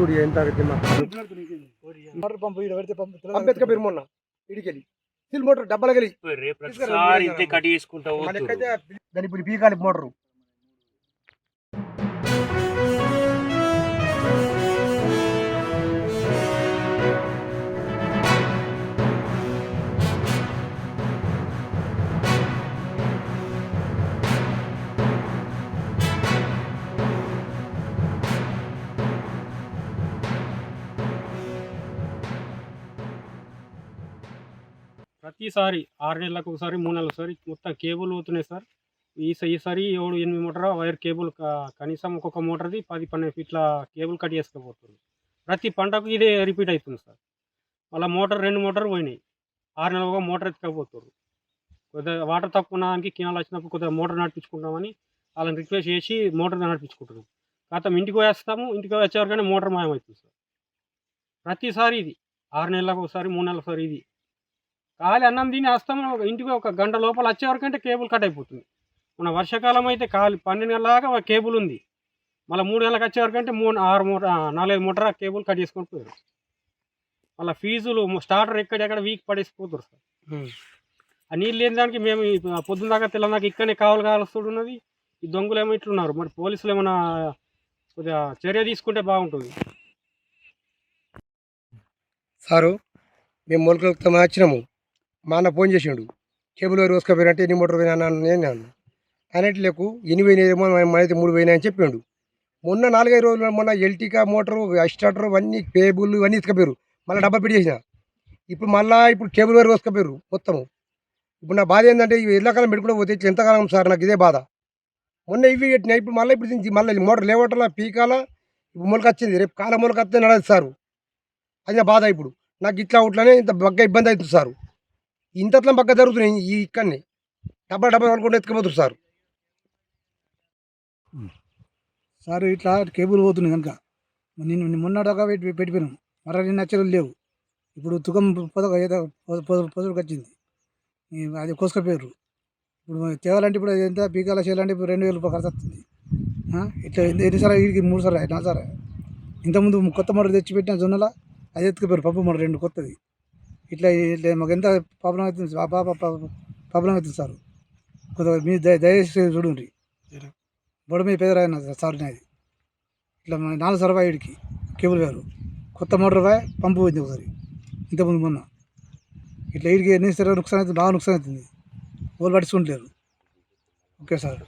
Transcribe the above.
చూడు ఎంత పంపు పెడితే పంపెత్తుకపోయారు మొన్న ఇడికెళ్ళి స్టీల్ మోటార్ డబ్బాలకెళ్ళి దాని ఇప్పుడు పీకాలి మోటారు. ప్రతిసారి 6 నెలలకు ఒకసారి 3 నెలలకు ఒకసారి మొత్తం కేబుల్ పోతున్నాయి సార్. ఈసారి 7-8 మీటర్ల వైర్ కేబుల్ కనీసం ఒక్కొక్క మోటార్ది 10-12 ఫీట్ల కేబుల్ కట్ చేసుకుపోతుంది. ప్రతి పంటకు ఇదే రిపీట్ అవుతుంది సార్. మళ్ళీ మోటార్ 2 మోటార్లు పోయినాయి. 6 నెలలకు ఒక మోటార్ ఎత్తుకపోతారు. కొద్దిగా వాటర్ తక్కువ ఉన్న దానికి కినాలు వచ్చినప్పుడు కొద్దిగా మోటార్ నడిపించుకుంటామని వాళ్ళని రిక్వెస్ట్ చేసి మోటార్ నడిపించుకుంటున్నాం. కాకపోతే ఇంటికి వేస్తాము, ఇంటికి వచ్చేవరకనే మోటార్ మాయమవుతుంది సార్. ప్రతిసారి ఇది 6 నెలలకు ఒకసారి 3 నెలలకు ఒకసారి ఇది ఖాళీ అన్నం తిని వస్తాము, ఇంటికి ఒక గంట లోపల వచ్చేవరకంటే కేబుల్ కట్ అయిపోతుంది. మన వర్షాకాలం అయితే 12 గంటల దాకా కేబుల్ ఉంది. మళ్ళీ 3 నెలలకు వచ్చేవరకంటే 4-5 మోటార్ కేబుల్ కట్ చేసుకొని పోయారు. మళ్ళీ ఫీజులు స్టార్టర్ ఎక్కడెక్కడ వీక్ పడేసిపోతారు సార్. ఆ నీళ్ళు లేని దానికి మేము పొద్దున్న దాకా తెల్లదాకా ఇక్కడనే కావాల్స్తున్నది. ఈ దొంగలు ఏమో ఇట్లున్నారు. మరి పోలీసులు ఏమైనా కొద్దిగా చర్య తీసుకుంటే బాగుంటుంది సారు. మేము మొలకలు వచ్చినాము, మా అన్న ఫోన్ చేసిండు, కేబుల్ వైర్ కోసుకపోయారంటే ఎన్ని మోటార్ పోయినా నేను అన్నట్లేకు 8 పోయినాయేమో, మనైతే 3 పోయినాయి అని చెప్పిండు. మొన్న 4-5 రోజులు మొన్న ఎల్టీకా మోటారు స్టార్టర్ ఇవన్నీ కేబుల్ ఇవన్నీ ఇసుకపోయారు. మళ్ళీ డబ్బా పెట్టి చేసిన. ఇప్పుడు కేబుల్ వైర్ కోసుకపోయారు మొత్తము. ఇప్పుడు నా బాధ ఏంటంటే ఇవి ఎల్లకాలం పెట్టుకుంటూ పోతే ఎంతకాలం సార్, నాకు ఇదే బాధ. మొన్న ఇవి పెట్టినా, ఇప్పుడు మళ్ళీ మోటార్ లేవటలా పీకాల. ఇప్పుడు మొలక వచ్చింది, రేపు కాలం మొలక వస్తే నడదు సారు. అది నా బాధ. ఇప్పుడు నాకు ఇట్లా ఉట్లనే ఇంత బగ్గ ఇబ్బంది అవుతుంది సారు. ఇంతట్లా బగ్గ జరుగుతున్నాయి ఈ ఇక్కడనే. డబ్బా అనుకుంటే ఎత్తుకుపోతుంది సార్. సార్ ఇట్లా కేబుల్ పోతుంది కనుక నేను మొన్నదాకా పెట్టిపోయినాం. మరో 2 నచ్చలు లేవు. ఇప్పుడు తుకం పొదకు వచ్చింది, అది కోసుకపోయారు. ఇప్పుడు తేవాలంటే ఇప్పుడు ఎంత పీకాల చేయాలంటే ఇప్పుడు 2000 రూపాయలు ఖర్చు వస్తుంది. ఇట్లా ఎన్నిసార్లు వీడికి 3 సార్లు 4 సార్లు. ఇంతకుముందు కొత్త మోటార్ తెచ్చిపెట్టిన జొన్నల అది ఎత్తుకుపోయారు, పప్పు మోటార్ 2 కొత్తది. ఇట్లా మాకు ఎంత ప్రాబ్లం అవుతుంది, ప్రాబ్లం అవుతుంది సార్. కొద్దిగా మీరు దయచేసి చూడండి. బొడ మీద పెదరాయన సార్ నాది. ఇట్లా 4 సార్లు వీడికి కేబుల్ వేరు, కొత్త మోటార్ పంపు పోయింది ఒకసారి ఇంతకుముందు మొన్న. ఇట్లా వీడికి ఎన్ని సార్లు నుక్సాన్ అవుతుంది, బాగా నుక్సాన్ అవుతుంది. వాళ్ళు పట్టించుకుంటలేరు. Okay sir.